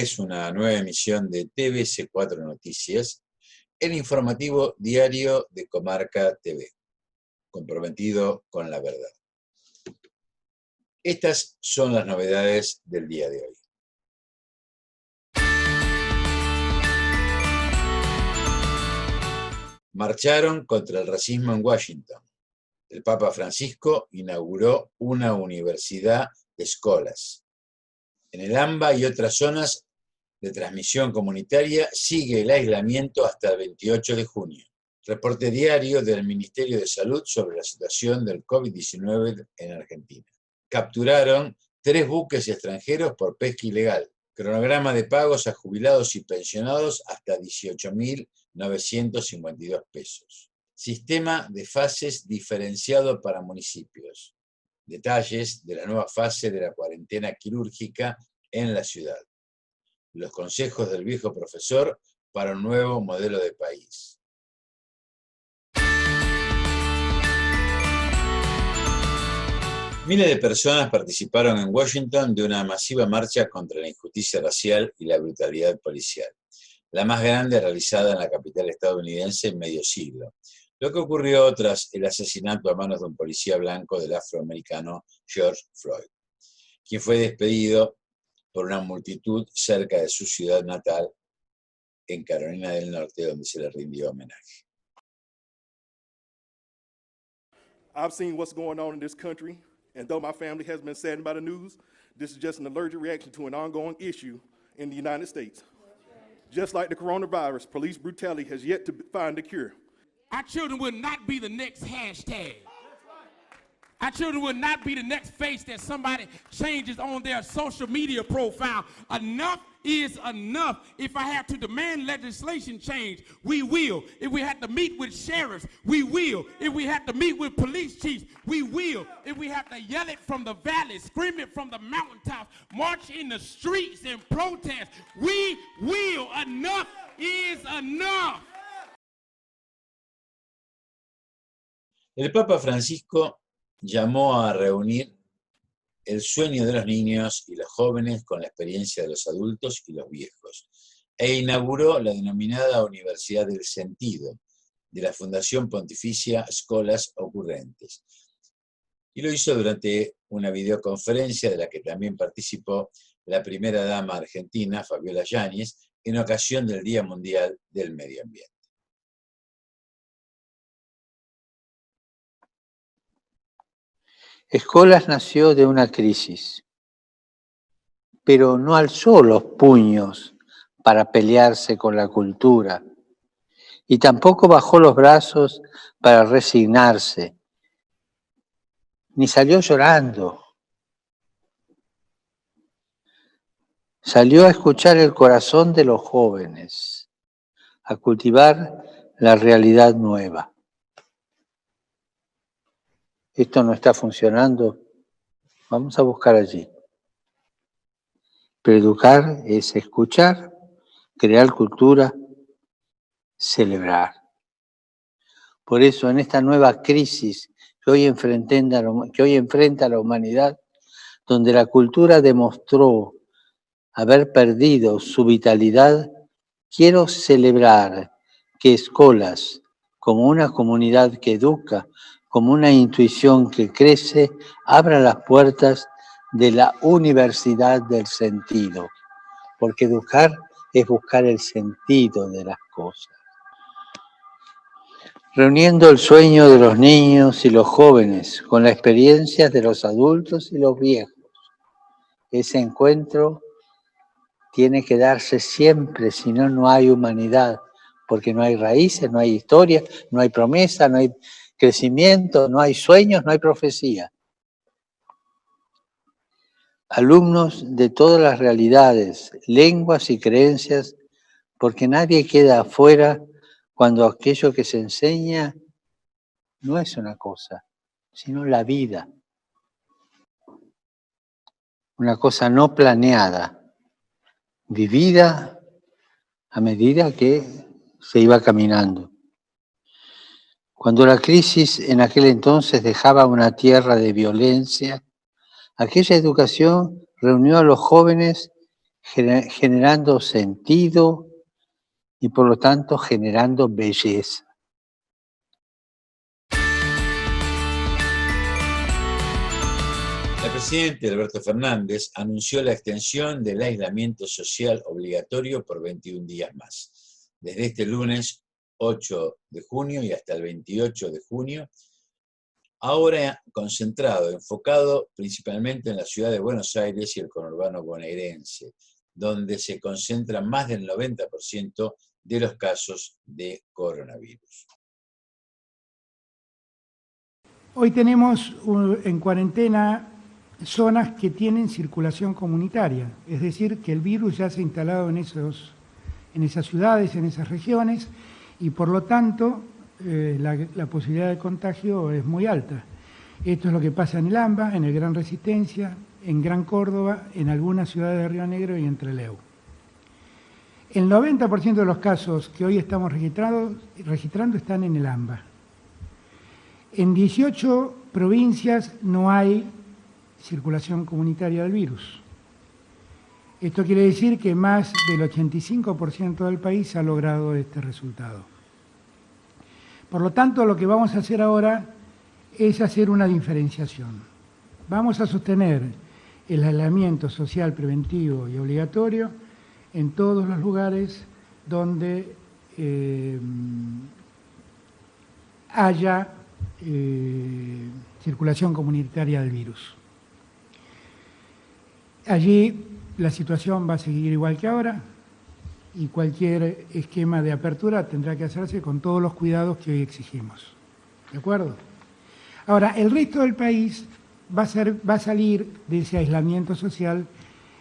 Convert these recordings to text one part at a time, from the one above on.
es una nueva emisión de TVC4 Noticias, el informativo diario de Comarca TV, comprometido con la verdad. Estas son las novedades del día de hoy. Marcharon contra el racismo en Washington. El Papa Francisco inauguró una universidad de escuelas. En el AMBA y otras zonas de transmisión comunitaria sigue el aislamiento hasta el 28 de junio. Reporte diario del Ministerio de Salud sobre la situación del COVID-19 en Argentina. Capturaron 3 buques extranjeros por pesca ilegal. Cronograma de pagos a jubilados y pensionados hasta 18.952 pesos. Sistema de fases diferenciado para municipios. Detalles de la nueva fase de la cuarentena quirúrgica en la ciudad. Los consejos del viejo profesor para un nuevo modelo de país. Miles de personas participaron en Washington de una masiva marcha contra la injusticia racial y la brutalidad policial, la más grande realizada en la capital estadounidense en medio siglo, lo que ocurrió tras el asesinato a manos de un policía blanco del afroamericano George Floyd, quien fue despedido por una multitud cerca de su ciudad natal, en Carolina del Norte, donde se le rindió homenaje. I've seen what's going on in this country, and though my family has been saddened by the news, this is just an allergic reaction to an ongoing issue in the United States. Just like the coronavirus, police brutality has yet to find a cure. Our children will not be the next hashtag. Our children will not be the next face that somebody changes on their social media profile. Enough is enough. If I have to demand legislation change, we will. If we have to meet with sheriffs, we will. If we have to meet with police chiefs, we will. If we have to yell it from the valleys, scream it from the mountaintops, march in the streets and protest, we will. Enough is enough. El Papa Francisco llamó a reunir el sueño de los niños y los jóvenes con la experiencia de los adultos y los viejos, e inauguró la denominada Universidad del Sentido de la Fundación Pontificia Escolas Ocurrentes. Y lo hizo durante una videoconferencia de la que también participó la primera dama argentina, Fabiola Yáñez, en ocasión del Día Mundial del Medio Ambiente. Escolas nació de una crisis, pero no alzó los puños para pelearse con la cultura y tampoco bajó los brazos para resignarse, ni salió llorando. Salió a escuchar el corazón de los jóvenes, a cultivar la realidad nueva. Esto no está funcionando, vamos a buscar allí. Pero educar es escuchar, crear cultura, celebrar. Por eso en esta nueva crisis que hoy enfrenta la humanidad, donde la cultura demostró haber perdido su vitalidad, quiero celebrar que Escolas, como una comunidad que educa, como una intuición que crece, abra las puertas de la universidad del sentido, porque educar es buscar el sentido de las cosas. Reuniendo el sueño de los niños y los jóvenes con las experiencias de los adultos y los viejos. Ese encuentro tiene que darse siempre, si no, no hay humanidad, porque no hay raíces, no hay historia, no hay promesa, no hay crecimiento, no hay sueños, no hay profecía. Alumnos de todas las realidades, lenguas y creencias, porque nadie queda afuera cuando aquello que se enseña no es una cosa, sino la vida. Una cosa no planeada, vivida a medida que se iba caminando. Cuando la crisis en aquel entonces dejaba una tierra de violencia, aquella educación reunió a los jóvenes generando sentido y por lo tanto generando belleza. El presidente Alberto Fernández anunció la extensión del aislamiento social obligatorio por 21 días más. Desde este lunes 8 de junio y hasta el 28 de junio, ahora concentrado, enfocado principalmente en la ciudad de Buenos Aires y el conurbano bonaerense, donde se concentra más del 90% de los casos de coronavirus. Hoy tenemos en cuarentena zonas que tienen circulación comunitaria, es decir, que el virus ya se ha instalado en esas ciudades, en esas regiones, y por lo tanto la posibilidad de contagio es muy alta. Esto es lo que pasa en el AMBA, en el Gran Resistencia, en Gran Córdoba, en algunas ciudades de Río Negro y en Trelew. El 90% de los casos que hoy estamos registrando están en el AMBA. En 18 provincias no hay circulación comunitaria del virus. Esto quiere decir que más del 85% del país ha logrado este resultado. Por lo tanto, lo que vamos a hacer ahora es hacer una diferenciación. Vamos a sostener el aislamiento social preventivo y obligatorio en todos los lugares donde haya circulación comunitaria del virus. Allí la situación va a seguir igual que ahora y cualquier esquema de apertura tendrá que hacerse con todos los cuidados que hoy exigimos. ¿De acuerdo? Ahora, el resto del país va a salir de ese aislamiento social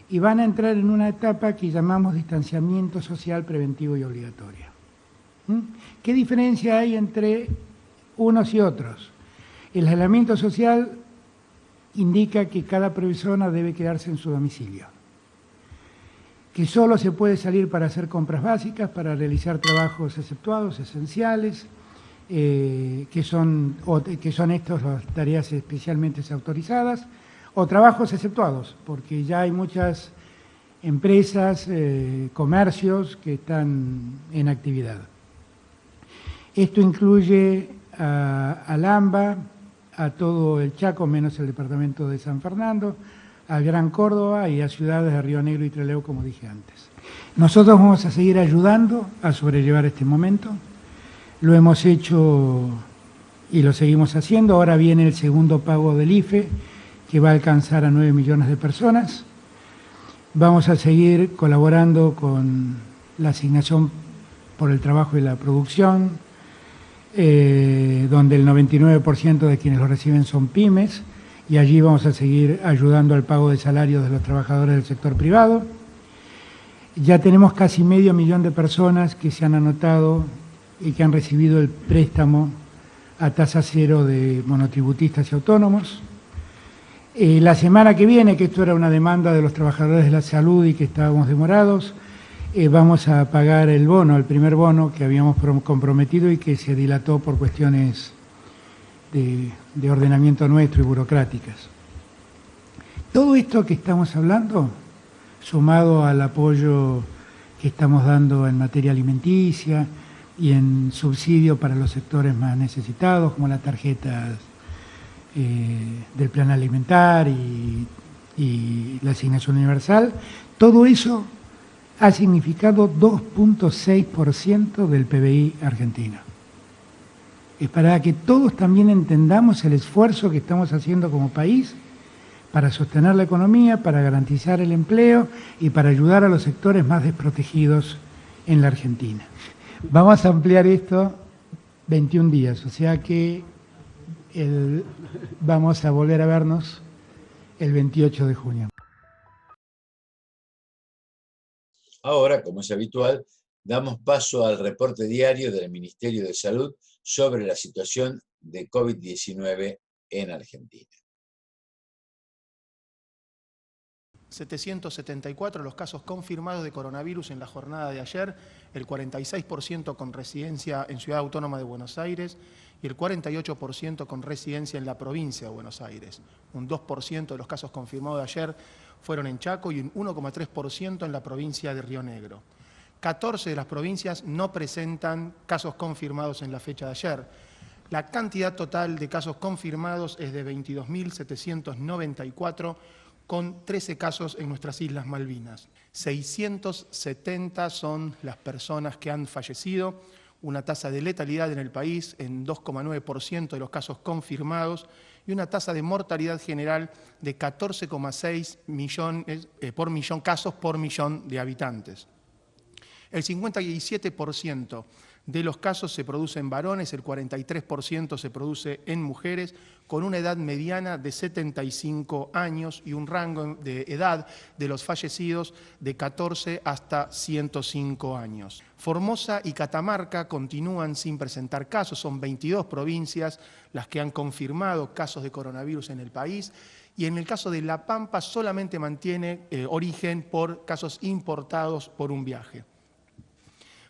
y van a entrar en una etapa que llamamos distanciamiento social preventivo y obligatorio. ¿Qué diferencia hay entre unos y otros? El aislamiento social indica que cada persona debe quedarse en su domicilio, que solo se puede salir para hacer compras básicas, para realizar trabajos exceptuados, esenciales, que son estas las tareas especialmente autorizadas, o trabajos exceptuados, porque ya hay muchas empresas, comercios que están en actividad. Esto incluye al AMBA, a todo el Chaco, menos el departamento de San Fernando, al Gran Córdoba y a ciudades de Río Negro y Trelew, como dije antes. Nosotros vamos a seguir ayudando a sobrellevar este momento. Lo hemos hecho y lo seguimos haciendo. Ahora viene el segundo pago del IFE, que va a alcanzar a 9 millones de personas. Vamos a seguir colaborando con la asignación por el trabajo y la producción, donde el 99% de quienes lo reciben son pymes, y allí vamos a seguir ayudando al pago de salarios de los trabajadores del sector privado. Ya tenemos casi 500.000 de personas que se han anotado y que han recibido el préstamo a tasa cero de monotributistas y autónomos. La semana que viene, que esto era una demanda de los trabajadores de la salud y que estábamos demorados, vamos a pagar el bono, el primer bono que habíamos comprometido y que se dilató por cuestiones de ordenamiento nuestro y burocráticas. Todo esto que estamos hablando, sumado al apoyo que estamos dando en materia alimenticia y en subsidio para los sectores más necesitados, como la tarjeta del plan alimentar y la asignación universal, todo eso ha significado 2.6% del PBI argentino. Es para que todos también entendamos el esfuerzo que estamos haciendo como país para sostener la economía, para garantizar el empleo y para ayudar a los sectores más desprotegidos en la Argentina. Vamos a ampliar esto 21 días, o sea que vamos a volver a vernos el 28 de junio. Ahora, como es habitual, damos paso al reporte diario del Ministerio de Salud sobre la situación de COVID-19 en Argentina. 774 los casos confirmados de coronavirus en la jornada de ayer, el 46% con residencia en Ciudad Autónoma de Buenos Aires y el 48% con residencia en la provincia de Buenos Aires. Un 2% de los casos confirmados de ayer fueron en Chaco y un 1,3% en la provincia de Río Negro. 14 de las provincias no presentan casos confirmados en la fecha de ayer. La cantidad total de casos confirmados es de 22.794, con 13 casos en nuestras Islas Malvinas. 670 son las personas que han fallecido, una tasa de letalidad en el país en 2,9% de los casos confirmados y una tasa de mortalidad general de 14,6 millones por millón casos por millón de habitantes. El 57% de los casos se produce en varones, el 43% se produce en mujeres, con una edad mediana de 75 años y un rango de edad de los fallecidos de 14 hasta 105 años. Formosa y Catamarca continúan sin presentar casos, son 22 provincias las que han confirmado casos de coronavirus en el país, y en el caso de La Pampa solamente mantiene origen por casos importados por un viaje.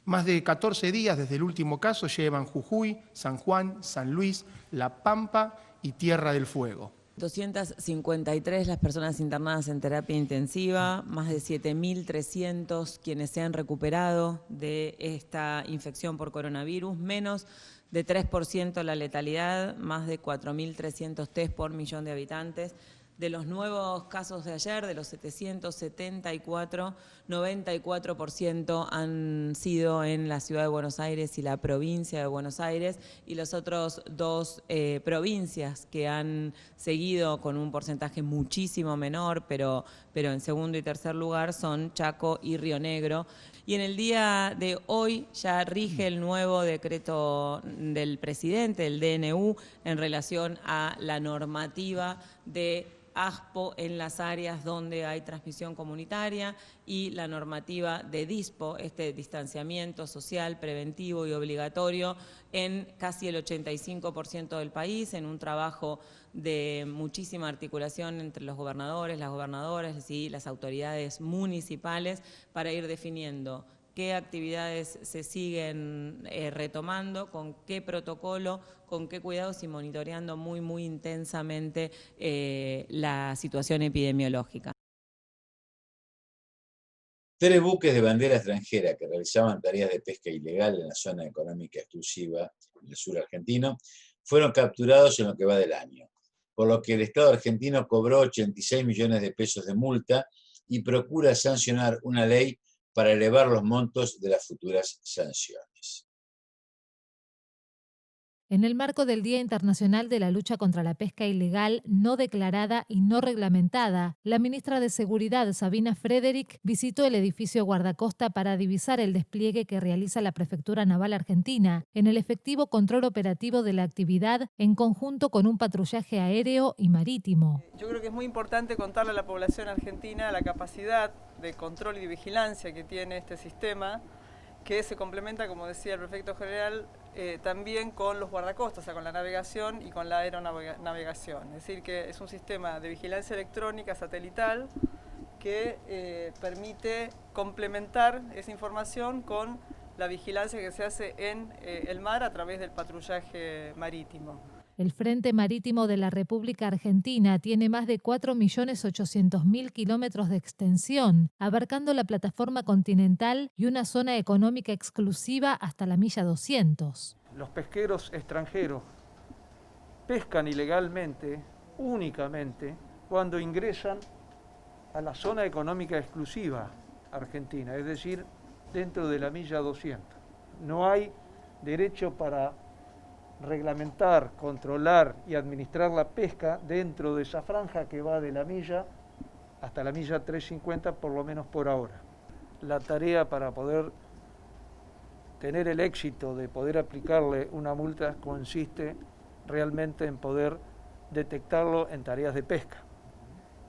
Más de 14 días desde el último caso llevan Jujuy, San Juan, San Luis, La Pampa y Tierra del Fuego. 253 las personas internadas en terapia intensiva, más de 7.300 quienes se han recuperado de esta infección por coronavirus, menos de 3% la letalidad, más de 4.300 test por millón de habitantes. De los nuevos casos de ayer, de los 774, 94% han sido en la ciudad de Buenos Aires y la provincia de Buenos Aires, y las otras dos provincias que han seguido con un porcentaje muchísimo menor, pero en segundo y tercer lugar son Chaco y Río Negro. Y en el día de hoy ya rige el nuevo decreto del presidente, el DNU, en relación a la normativa de ASPO en las áreas donde hay transmisión comunitaria y la normativa de DISPO, este distanciamiento social, preventivo y obligatorio en casi el 85% del país, en un trabajo de muchísima articulación entre los gobernadores, las gobernadoras y las autoridades municipales para ir definiendo qué actividades se siguen retomando, con qué protocolo, con qué cuidados y monitoreando muy intensamente la situación epidemiológica. 3 buques de bandera extranjera que realizaban tareas de pesca ilegal en la zona económica exclusiva del sur argentino fueron capturados en lo que va del año, por lo que el Estado argentino cobró 86 millones de pesos de multa y procura sancionar una ley para elevar los montos de las futuras sanciones. En el marco del Día Internacional de la Lucha contra la Pesca Ilegal no declarada y no reglamentada, la ministra de Seguridad, Sabina Frederick, visitó el edificio guardacosta para divisar el despliegue que realiza la Prefectura Naval Argentina en el efectivo control operativo de la actividad en conjunto con un patrullaje aéreo y marítimo. Yo creo que es muy importante contarle a la población argentina la capacidad de control y de vigilancia que tiene este sistema, que se complementa, como decía el prefecto general, también con los guardacostas, o sea, con la navegación y con la aeronavegación. Es decir, que es un sistema de vigilancia electrónica satelital que permite complementar esa información con la vigilancia que se hace en el mar a través del patrullaje marítimo. El Frente Marítimo de la República Argentina tiene más de 4.800.000 kilómetros de extensión, abarcando la plataforma continental y una zona económica exclusiva hasta la milla 200. Los pesqueros extranjeros pescan ilegalmente únicamente cuando ingresan a la zona económica exclusiva argentina, es decir, dentro de la milla 200. No hay derecho para reglamentar, controlar y administrar la pesca dentro de esa franja que va de la milla hasta la milla 350, por lo menos por ahora. La tarea para poder tener el éxito de poder aplicarle una multa consiste realmente en poder detectarlo en tareas de pesca.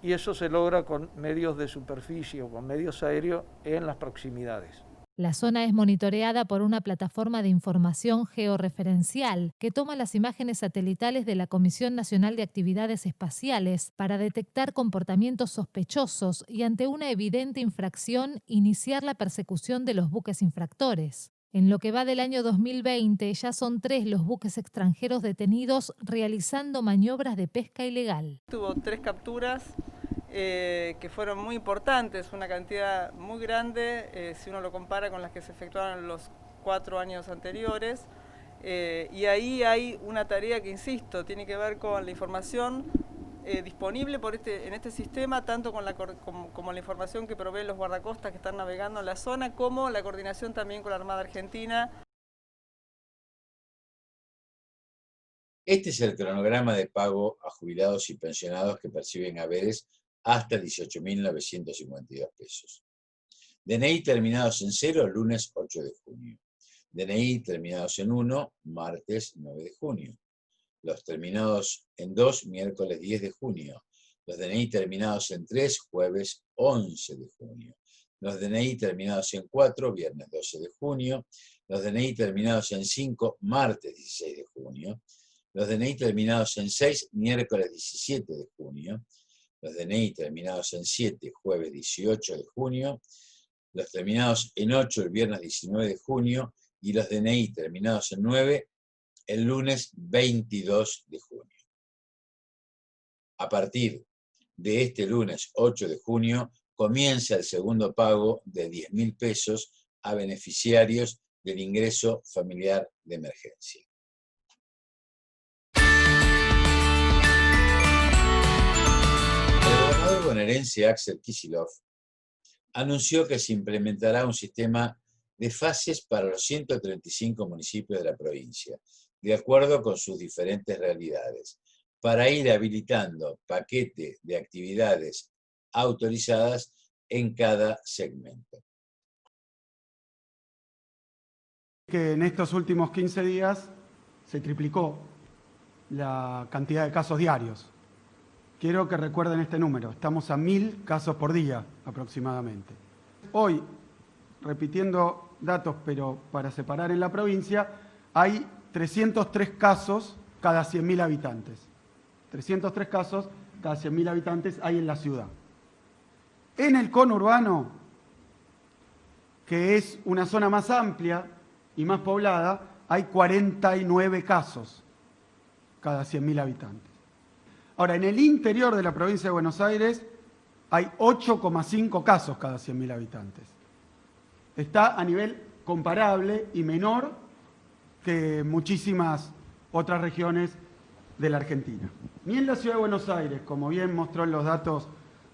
Y eso se logra con medios de superficie o con medios aéreos en las proximidades. La zona es monitoreada por una plataforma de información georreferencial que toma las imágenes satelitales de la Comisión Nacional de Actividades Espaciales para detectar comportamientos sospechosos y ante una evidente infracción iniciar la persecución de los buques infractores. En lo que va del año 2020, ya son 3 los buques extranjeros detenidos realizando maniobras de pesca ilegal. Tuvo 3 capturas que fueron muy importantes, una cantidad muy grande si uno lo compara con las que se efectuaron los 4 años anteriores. Y ahí hay una tarea que, insisto, tiene que ver con la información disponible en este sistema, tanto con como la información que proveen los guardacostas que están navegando en la zona, como la coordinación también con la Armada Argentina. Este es el cronograma de pago a jubilados y pensionados que perciben haberes hasta 18.952 pesos. DNI terminados en 0, lunes 8 de junio. DNI terminados en 1, martes 9 de junio. Los terminados en 2, miércoles 10 de junio. Los DNI terminados en 3, jueves 11 de junio. Los DNI terminados en 4, viernes 12 de junio. Los DNI terminados en 5, martes 16 de junio. Los DNI terminados en 6, miércoles 17 de junio. Los DNI terminados en 7, jueves 18 de junio. Los terminados en 8, el viernes 19 de junio. Y los DNI terminados en 9, el lunes 22 de junio. A partir de este lunes 8 de junio comienza el segundo pago de 10.000 pesos a beneficiarios del ingreso familiar de emergencia. El gobernador bonaerense Axel Kicillof anunció que se implementará un sistema de fases para los 135 municipios de la provincia, de acuerdo con sus diferentes realidades, para ir habilitando paquete de actividades autorizadas en cada segmento. Que en estos últimos 15 días se triplicó la cantidad de casos diarios. Quiero que recuerden este número, estamos a 1.000 casos por día aproximadamente. Hoy, repitiendo datos, pero para separar en la provincia, hay 303 casos cada 100.000 habitantes. 303 casos cada 100.000 habitantes hay en la ciudad. En el conurbano, que es una zona más amplia y más poblada, hay 49 casos cada 100.000 habitantes. Ahora, en el interior de la provincia de Buenos Aires hay 8,5 casos cada 100.000 habitantes. Está a nivel comparable y menor que muchísimas otras regiones de la Argentina. Ni en la ciudad de Buenos Aires, como bien mostró en los datos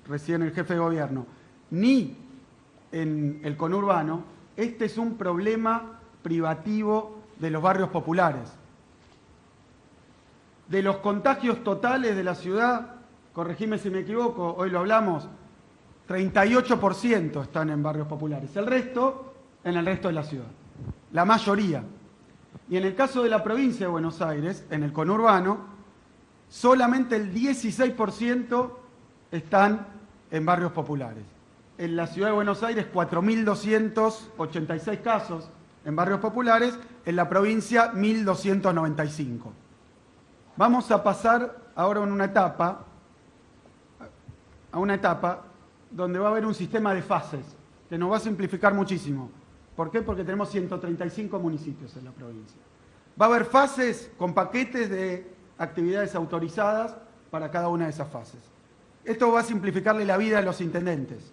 recién el jefe de gobierno, ni en el conurbano, este es un problema privativo de los barrios populares. De los contagios totales de la ciudad, corregime si me equivoco, hoy lo hablamos, 38% están en barrios populares, el resto en el resto de la ciudad, la mayoría. Y en el caso de la provincia de Buenos Aires, en el conurbano, solamente el 16% están en barrios populares. En la ciudad de Buenos Aires, 4.286 casos en barrios populares, en la provincia, 1.295. Vamos a pasar ahora a una etapa donde va a haber un sistema de fases, que nos va a simplificar muchísimo. ¿Por qué? Porque tenemos 135 municipios en la provincia. Va a haber fases con paquetes de actividades autorizadas para cada una de esas fases. Esto va a simplificarle la vida a los intendentes,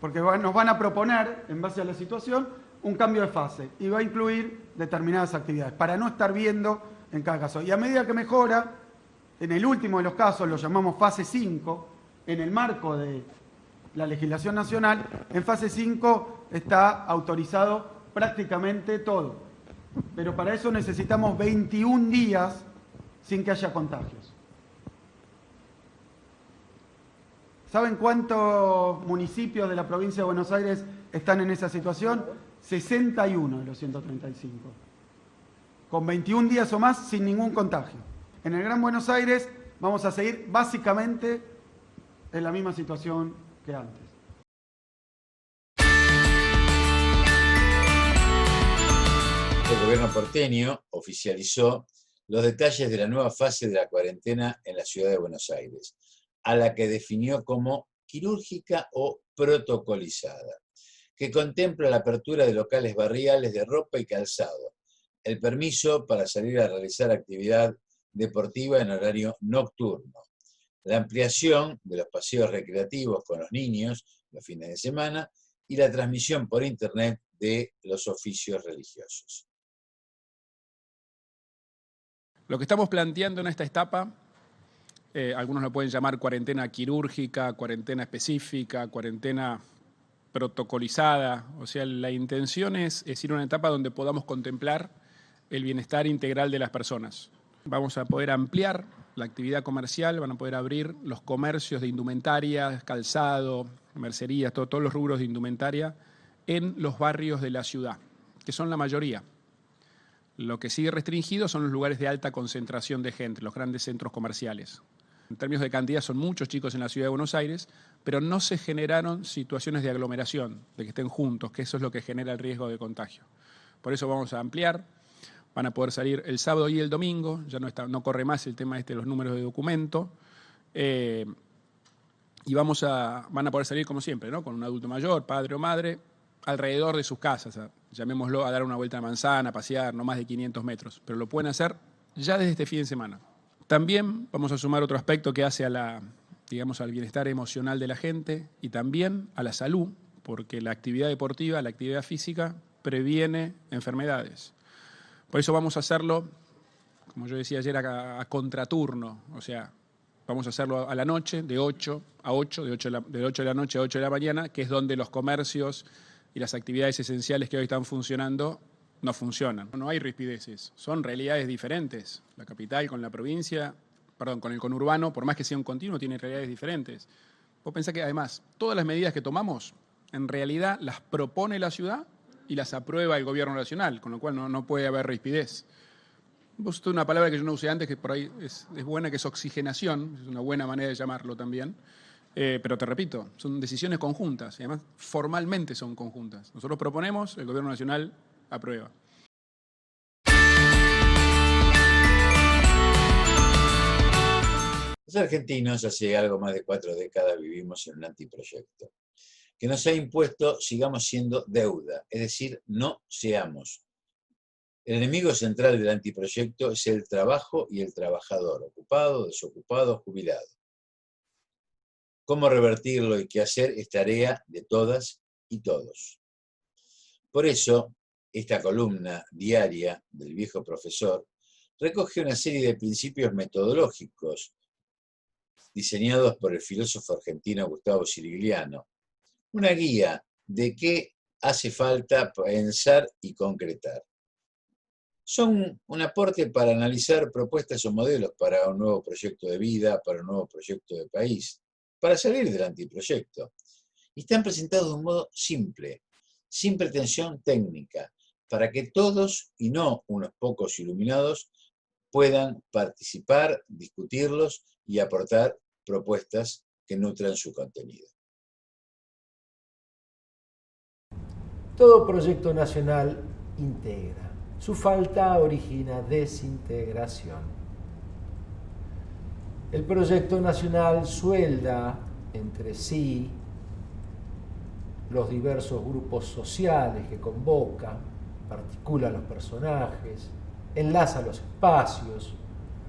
porque nos van a proponer, en base a la situación, un cambio de fase y va a incluir determinadas actividades, para no estar viendo en cada caso. Y a medida que mejora, en el último de los casos, lo llamamos fase 5, en el marco de la legislación nacional, en fase 5 está autorizado prácticamente todo. Pero para eso necesitamos 21 días sin que haya contagios. ¿Saben cuántos municipios de la provincia de Buenos Aires están en esa situación? 61 de los 135. Con 21 días o más sin ningún contagio. En el Gran Buenos Aires vamos a seguir básicamente en la misma situación que antes. El gobierno porteño oficializó los detalles de la nueva fase de la cuarentena en la ciudad de Buenos Aires, a la que definió como quirúrgica o protocolizada. que contempla la apertura de locales barriales de ropa y calzado, el permiso para salir a realizar actividad deportiva en horario nocturno, la ampliación de los paseos recreativos con los niños los fines de semana y la transmisión por internet de los oficios religiosos. Lo que estamos planteando en esta etapa, algunos lo pueden llamar cuarentena quirúrgica, cuarentena específica, cuarentena protocolizada. O sea, la intención es ir a una etapa donde podamos contemplar el bienestar integral de las personas. Vamos a poder ampliar la actividad comercial, van a poder abrir los comercios de indumentaria, calzado, mercerías, todos los rubros de indumentaria en los barrios de la ciudad, que son la mayoría. Lo que sigue restringido son los lugares de alta concentración de gente, los grandes centros comerciales. En términos de cantidad son muchos chicos en la ciudad de Buenos Aires, pero no se generaron situaciones de aglomeración, de que estén juntos, que eso es lo que genera el riesgo de contagio. Por eso vamos a ampliar, van a poder salir el sábado y el domingo, ya no corre más el tema de los números de documento, y van a poder salir como siempre, ¿no? Con un adulto mayor, padre o madre, alrededor de sus casas, llamémoslo a dar una vuelta a manzana, a pasear, no más de 500 metros, pero lo pueden hacer ya desde este fin de semana. También vamos a sumar otro aspecto que hace al bienestar emocional de la gente y también a la salud, porque la actividad deportiva, la actividad física, previene enfermedades. Por eso vamos a hacerlo, como yo decía ayer, a contraturno, o sea, vamos a hacerlo a la noche, de 8 a 8, de 8 de la noche a 8 de la mañana, que es donde los comercios y las actividades esenciales que hoy están funcionando no funcionan. No hay rispideces, son realidades diferentes. La capital con la provincia, con el conurbano, por más que sea un continuo, tiene realidades diferentes. Vos pensás que además todas las medidas que tomamos, en realidad las propone la ciudad y las aprueba el gobierno nacional, con lo cual no puede haber rispidez. Vos usted una palabra que yo no usé antes, que por ahí es buena, que es oxigenación, es una buena manera de llamarlo también. Pero te repito, son decisiones conjuntas y además formalmente son conjuntas. Nosotros proponemos, el gobierno nacional aprueba. Los argentinos hace algo más de 4 décadas vivimos en un antiproyecto que nos ha impuesto sigamos siendo deuda, es decir, no seamos. El enemigo central del antiproyecto es el trabajo y el trabajador, ocupado, desocupado, jubilado. Cómo revertirlo y qué hacer es tarea de todas y todos. Por eso, esta columna diaria del viejo profesor recoge una serie de principios metodológicos diseñados por el filósofo argentino Gustavo Sirigliano, una guía de qué hace falta pensar y concretar. Son un aporte para analizar propuestas o modelos para un nuevo proyecto de vida, para un nuevo proyecto de país, para salir del antiproyecto. Y están presentados de un modo simple, sin pretensión técnica, para que todos, y no unos pocos iluminados, puedan participar, discutirlos y aportar propuestas que nutran su contenido. Todo proyecto nacional integra. Su falta origina desintegración. El proyecto nacional suelda entre sí los diversos grupos sociales que convoca, articula los personajes, enlaza los espacios,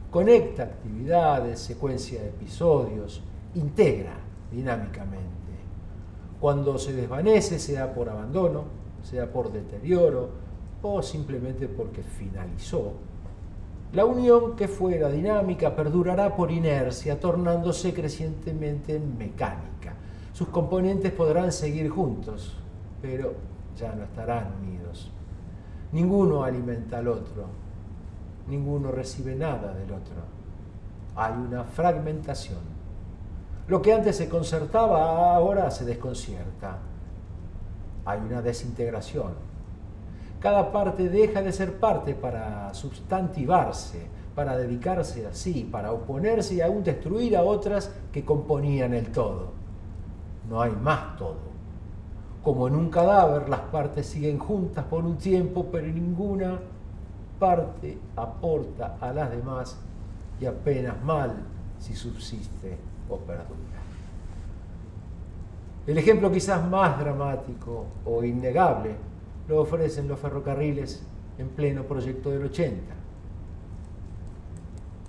conecta actividades, secuencia de episodios, integra dinámicamente. Cuando se desvanece, sea por abandono, sea por deterioro o simplemente porque finalizó, la unión que fuera dinámica perdurará por inercia, tornándose crecientemente mecánica. Sus componentes podrán seguir juntos, pero ya no estarán unidos. Ninguno alimenta al otro, ninguno recibe nada del otro. Hay una fragmentación. Lo que antes se concertaba, ahora se desconcierta. Hay una desintegración. Cada parte deja de ser parte para sustantivarse, para dedicarse a sí, para oponerse y aún destruir a otras que componían el todo. No hay más todo. Como en un cadáver, las partes siguen juntas por un tiempo, pero ninguna parte aporta a las demás y apenas mal si subsiste o perdura. El ejemplo quizás más dramático o innegable lo ofrecen los ferrocarriles en pleno proyecto del 80,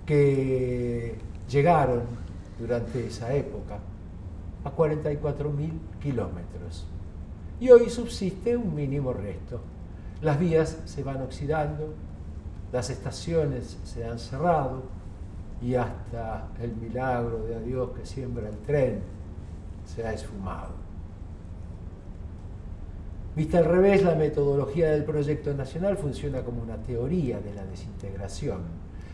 que llegaron durante esa época a 44.000 kilómetros. Y hoy subsiste un mínimo resto. Las vías se van oxidando, las estaciones se han cerrado y hasta el milagro de adiós que siembra el tren se ha esfumado. Vista al revés, la metodología del proyecto nacional funciona como una teoría de la desintegración.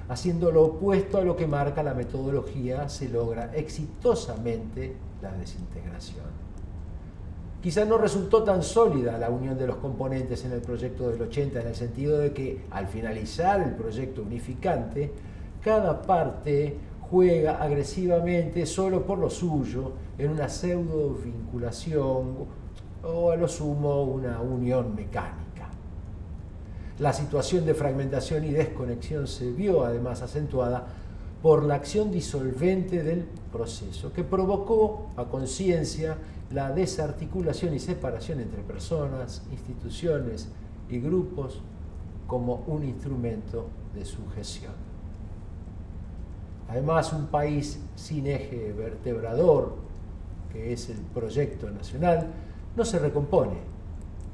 Haciendo lo opuesto a lo que marca la metodología, se logra exitosamente la desintegración. Quizá no resultó tan sólida la unión de los componentes en el proyecto del 80, en el sentido de que al finalizar el proyecto unificante, cada parte juega agresivamente solo por lo suyo en una pseudo vinculación o a lo sumo una unión mecánica. La situación de fragmentación y desconexión se vio además acentuada por la acción disolvente del proceso, que provocó a conciencia la desarticulación y separación entre personas, instituciones y grupos como un instrumento de sujeción. Además, un país sin eje vertebrador, que es el proyecto nacional, no se recompone,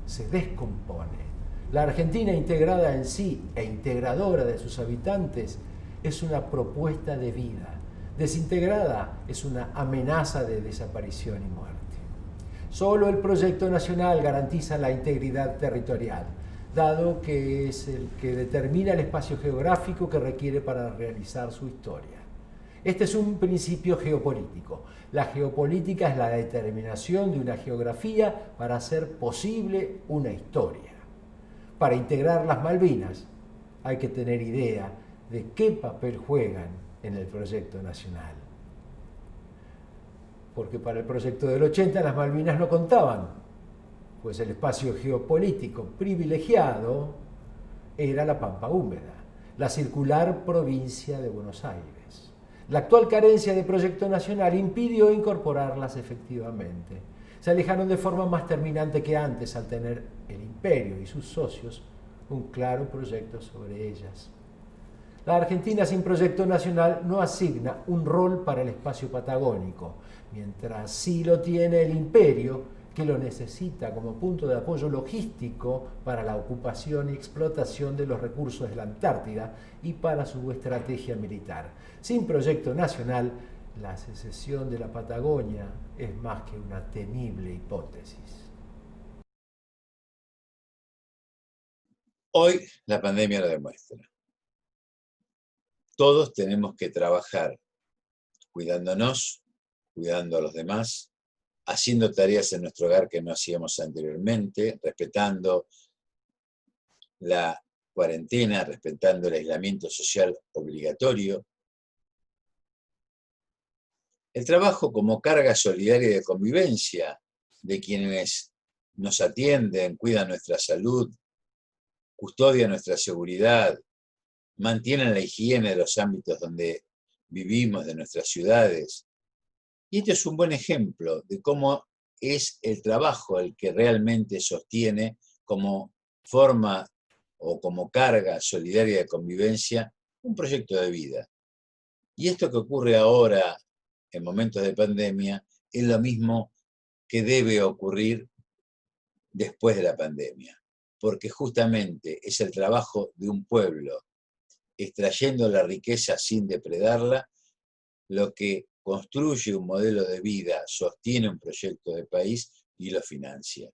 se descompone. La Argentina integrada en sí e integradora de sus habitantes es una propuesta de vida. Desintegrada es una amenaza de desaparición y muerte. Solo el proyecto nacional garantiza la integridad territorial, dado que es el que determina el espacio geográfico que requiere para realizar su historia. Este es un principio geopolítico. La geopolítica es la determinación de una geografía para hacer posible una historia. Para integrar las Malvinas hay que tener idea de qué papel juegan en el proyecto nacional. Porque para el proyecto del 80 las Malvinas no contaban, pues el espacio geopolítico privilegiado era la Pampa Húmeda, la circular provincia de Buenos Aires. La actual carencia de proyecto nacional impidió incorporarlas efectivamente. Se alejaron de forma más terminante que antes al tener el imperio y sus socios un claro proyecto sobre ellas. La Argentina sin proyecto nacional no asigna un rol para el espacio patagónico, mientras sí lo tiene el imperio, que lo necesita como punto de apoyo logístico para la ocupación y explotación de los recursos de la Antártida y para su estrategia militar. Sin proyecto nacional, la secesión de la Patagonia es más que una temible hipótesis. Hoy la pandemia lo demuestra. Todos tenemos que trabajar cuidándonos, cuidando a los demás, haciendo tareas en nuestro hogar que no hacíamos anteriormente, respetando la cuarentena, respetando el aislamiento social obligatorio. El trabajo como carga solidaria de convivencia de quienes nos atienden, cuidan nuestra salud, custodian nuestra seguridad, mantienen la higiene de los ámbitos donde vivimos, de nuestras ciudades. Y este es un buen ejemplo de cómo es el trabajo el que realmente sostiene como forma o como carga solidaria de convivencia un proyecto de vida. Y esto que ocurre ahora en momentos de pandemia es lo mismo que debe ocurrir después de la pandemia, porque justamente es el trabajo de un pueblo extrayendo la riqueza sin depredarla lo que construye un modelo de vida, sostiene un proyecto de país y lo financia.